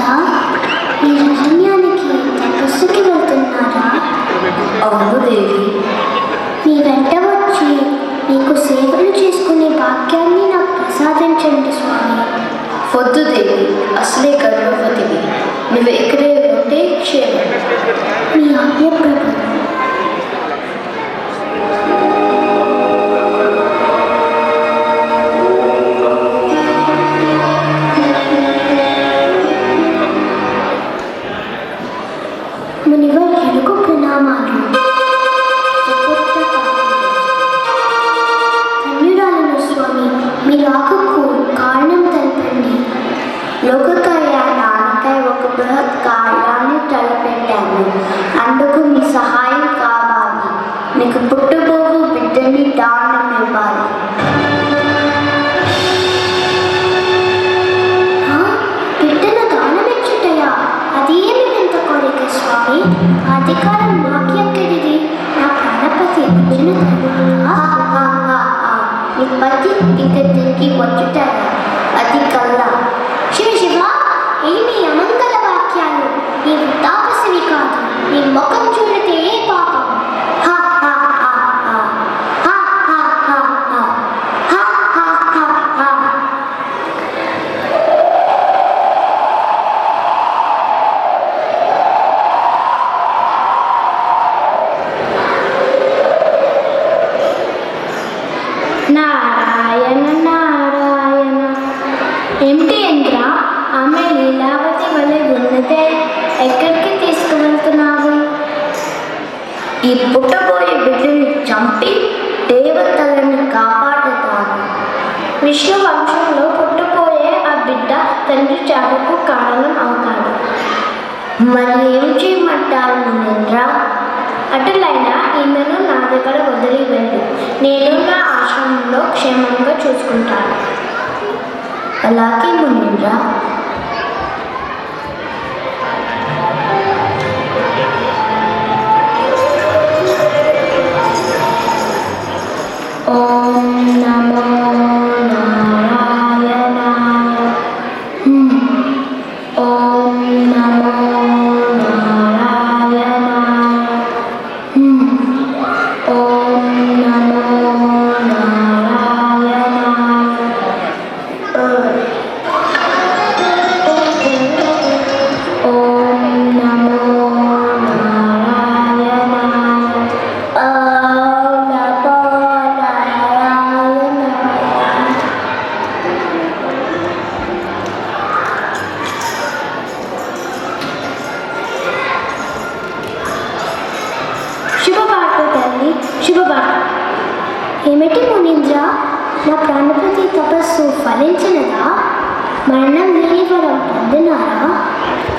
నాదా, ఈ రహణ్యానికి తపస్సుకి వెళ్తున్నారా? అవును దేవి. మీ వెంట వచ్చి మీకు సేవలు చేసుకునే భాగ్యాన్ని నాకు ప్రసాదించండి స్వామి. వద్దు దేవి, అసలే గర్భవతివి. నువ్వు ఎక్కడే ఉంటే క్షేమం. మీ ఆజ్ఞ ప్రభు. మునివర్యులకు ప్రణామాలు. ధన్యురాలను స్వామి, మీ రాకకు కారణం తెలపండి. లోక కళ్యాణానికై ఒక బృహత్ కార్యాన్ని తలపెట్టాను. అందుకు మీ సహాయం కావాలి. నీకు పుట్టబోవు బిడ్డని దానం ఇవ్వాలి. బిడ్డను దానమిచ్చుటయా? అదేమి వింత కోరిక స్వామి? అధికారం నాకెక్కడిది? నా ప్రాణపతి వచ్చిన తర్వాత నీ పతి ఇంక తిరిగి వచ్చుతారా? అది కల్లా. శివ శివ, ఏమి అమంగళ వాక్యాలు? నీవు తాపసివి కాదు. నీ ముఖం చూడితే పాపం. నారాయణ నారాయణ. ఏమిటి ఇంద్ర, ఆమె లీలావతి వలె ఉన్నదే, ఎక్కడికి తీసుకువెళ్తున్నావు? ఈ పుట్టబోయే బిడ్డని చంపి దేవతలను కాపాడుతాను. విష్ణు వంశంలో పుట్టబోయే ఆ బిడ్డ తండ్రి చావుకు కారణం అవుతాడు. మరి ఏం చేయమంటారు మునీంద్ర? అటులైనా ఈమెను నా దగ్గర వదిలి వెళ్ళు. నేను నా ఆశ్రమంలో క్షేమంగా చూసుకుంటాను. అలాగే మునీంద్ర. ఓం నమో నారాయణాయ. ఓం నమో నారాయణాయ. ఓం నమో నారాయణాయ. ఓం నమో నారాయణాయ. శుభవార్త తల్లి, శుభవార్త. ఏమిటి మునీంద్ర, నా ప్రాణపతి తపస్సు ఫలించినదా? మరణం లేని వరం పొందినారా?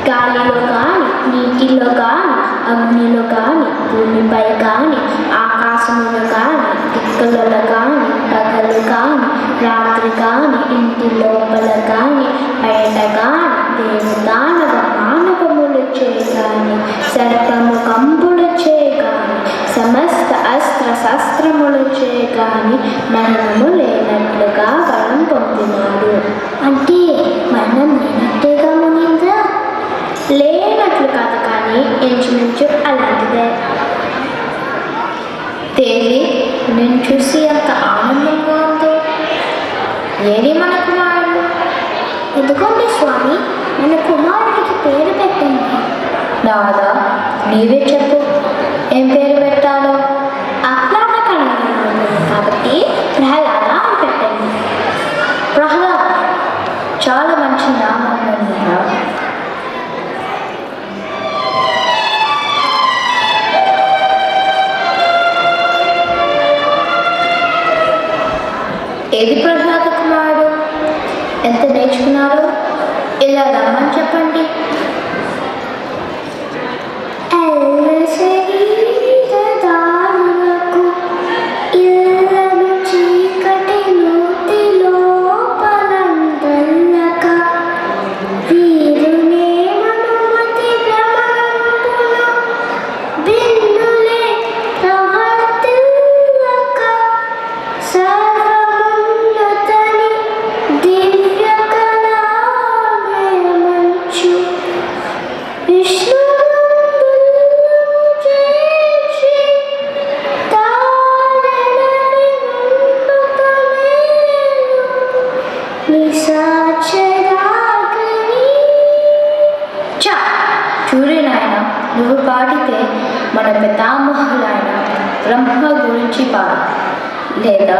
గాలిలో కానీ, నీటిలో కానీ, అగ్నిలో కానీ, భూమిపై కానీ, ఆకాశంలో కానీ, దిక్కులలో కానీ, పగలు కానీ, రాత్రి కానీ, ఇంటి లోపల కానీ, బయట కానీ, దేవదానవ మానవములు చేయగాని, సర్పము కంపులు చేయగాని, సమస్త అస్త్ర శస్త్రములు చేయగాని మరణము లేనట్లుగా వరం పొందినాడు. అంటే మరణం లేనట్టేగా మునీంద్ర? లేనట్లు కాదు, కానీ ఇంచుమించు అలాంటిదే. దేవి, నేను చూసి అంత ఆనందంగా ఉంది. ఏది మన కుమారుడు? ఎందుకంటే స్వామి, మన కుమారుడికి పేరు పెట్టండి. నాదా, నీవే చెప్పు, ఏం పేరు పెట్టాలో? ఆహ్లాదకరంగా ఉంటుంది కాబట్టి ప్రహ్లాద అని పెట్టండి. ప్రహ్లాద్, చాలా మంచి నామం మునీంద్ర. ఏది ప్రహ్లాద కుమారుడు? ఎంత నేర్చుకున్నారు? ఇలా రమ్మని చెప్పండి. శరీరదారులకు ఇళ్ళను చీకటి నూతి లోపలందల్లక వీరునే మనుమతి భ్రమరంబున బిందులే ప్రవర్తిల్లక సర్వమున్నతని దివ్య కళామయ మంచు నువ్వు పాడితే మన పితామహులైన బ్రహ్మ గురించి పాడు, లేదా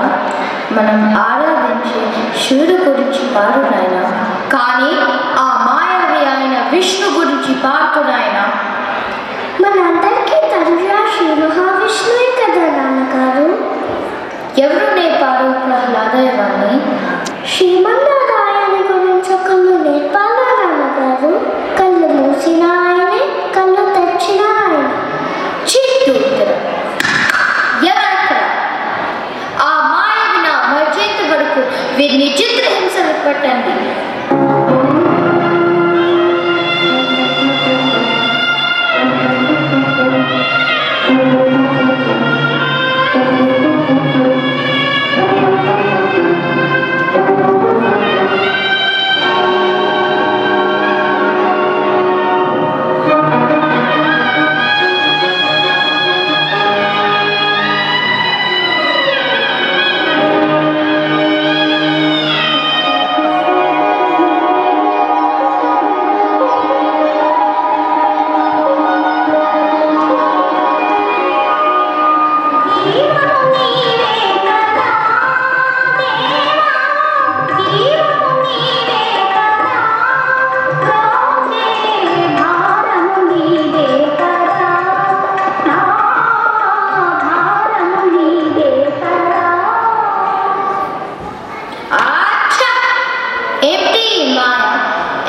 మనం ఆరాధించే శివుడు గురించి పాడు నాయనా. కానీ ఆ మాయావి అయిన విష్ణు గురించి పాడుతూ నాయనా. మనందరికీ తండ్రి శ్రీ మహావిష్ణువే కదా నాన్నగారు. ఎవరు నేర్పారు ప్రహ్లాద ఇవన్నీ? శ్రీమన్నారాయణ గురించి కళ్ళు నేర్పాలా నాన్నగారు? కళ్ళు మూసిన ఆయనే, కళ్ళు తెచ్చిన ఆయన. చిత్తు ఎవరక్కడ? ఆ మాయవిన మర్చేంత వరకు వీరిని చిత్రహింసలు పెట్టండి.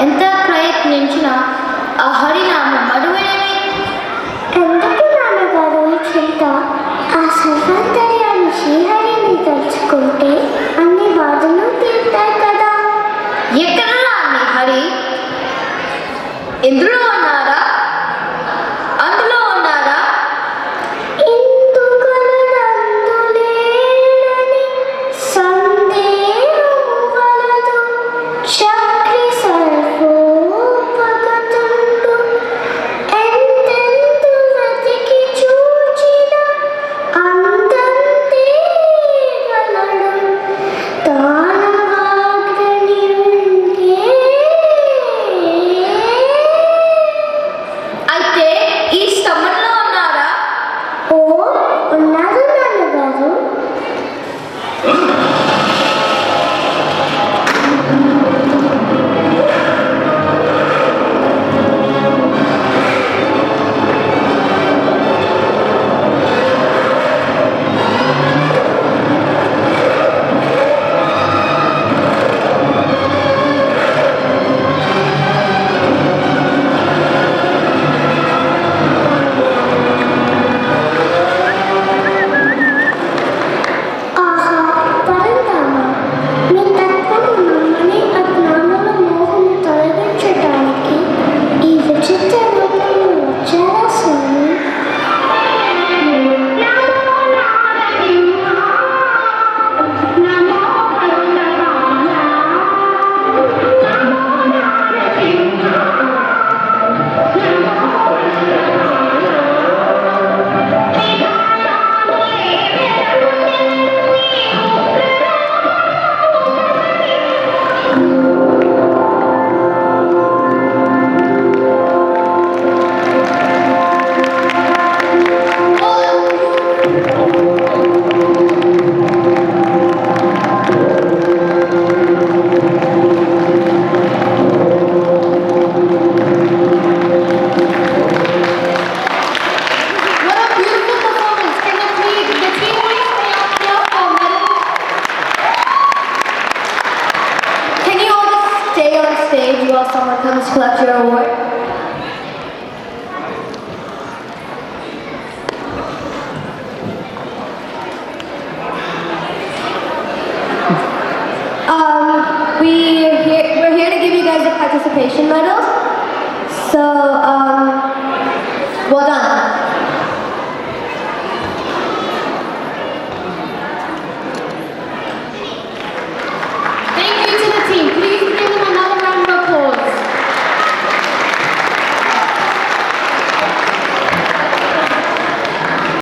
ఎంత ప్రయత్నించినా ఆ హరినామం మరువడమే. ఎందుకు నాన్నగారు ఈ చింత? ఆ సర్వాంతర్యాన్ని శ్రీహరిని తలుచుకుంటే అన్ని బాధలు తీరుతాయి కదా. ఎక్కడరా నీ హరి? ఇందులో ఉన్నారా? అందులో ఉన్నారా? ఇందుకలడందులేడని సందేహము వలదు. చక్రి సర్వోపగతుండు ఎంతెందు వెతికి చూచిన అందంతే గలడు. దానవాగ్ని ఉంటే అయితే ఈ స్తంభంలో ఉన్నారా? ఓ ఉన్నారు నాన్నగారు. ఆహా పరంధామ, మీ తత్వము నమ్మని అజ్ఞానుల మోహము తొలగించటానికి ఈ విచిత్ర రూపంలో వచ్చారా స్వామి? What a beautiful performance. Can the team please stay up for a minute? Can you all just stay on stage while someone comes to collect your award? We're here to give you guys the participation medals. So, well done.